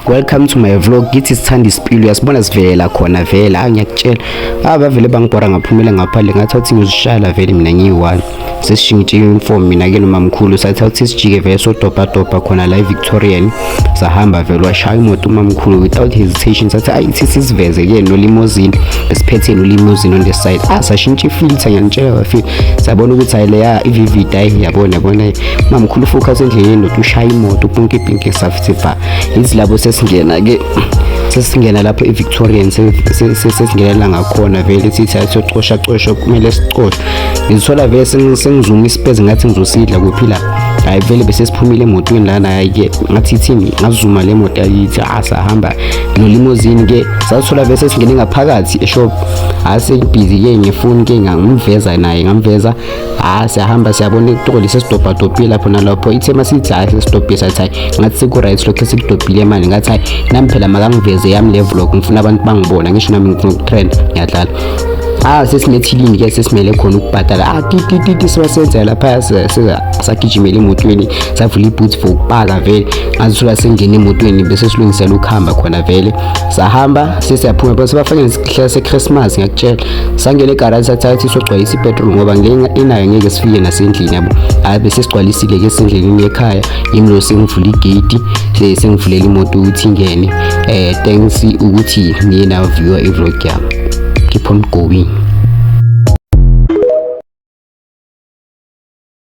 Welcome to my vlog. Ngithi sithanda isipilo yasibona sivela khona vela ngiyakutshela bavele bangibhora ngaphumela ngaphandle ngathathi ngizishala vele mina ngiyi1 sesishintshe uniform mina ke nomamkhulu sathathi sijike vele sodopa khona la eVictorian sahamba vele washaya imoto umamkhulu without hesitation sathi ayithi sisiveze ke no limousine besiphethe no limousine on the side sashintshe filter ngiyantshela wafi sabona ukuthi ayileya iVVD yabona mamkhulu focus endleleni notushaya imoto konke pinke safitha izilabo sesingena lapho eVictorian sesingena ngakhona vele sithi ayisocosha kumele sicoshe ngizithola vele sengizuma ispace ngathi ngizosidla kuphila hayi vele bese siphumile emotweni lana hayi ngathi thini ngazuma le moto ayithi asahamba no limousine ke sathola vele sesingene ngaphakathi eshop busy ke ngefoni ke ngimveza naye ngamveza siyahamba siyabona itokoli sesitopile lapho nalapho ithema sithi sesitopile sathi ngathi siku right lokho sikudopile manje ngathi hayi nami phela makangiveze yami le vlog ngifuna abantu bangibona ngisho nami ngifuna ukutrend ngiyadlala sesinethilini ke sesimele khona ukubhadala titi siwasenza lapha sagijimela emotweni savula iboots for ukupaka vele ngazithola sengena emotweni bese silungisela ukuhamba khona vele sahamba sesiyaphuma bese bafake isihlahla seChristmas ngiyakutshela sangena egarage sathathi sogcwalisa ipetrol ngoba inayo ngeke sifike nasendlini yabo bese sigcwalisile ke esendleleni ekhaya yimlo sengivula igate sengivulela imoto ukuthi ingene thanks ukuthi niye na viewer ivlog yami keep on going.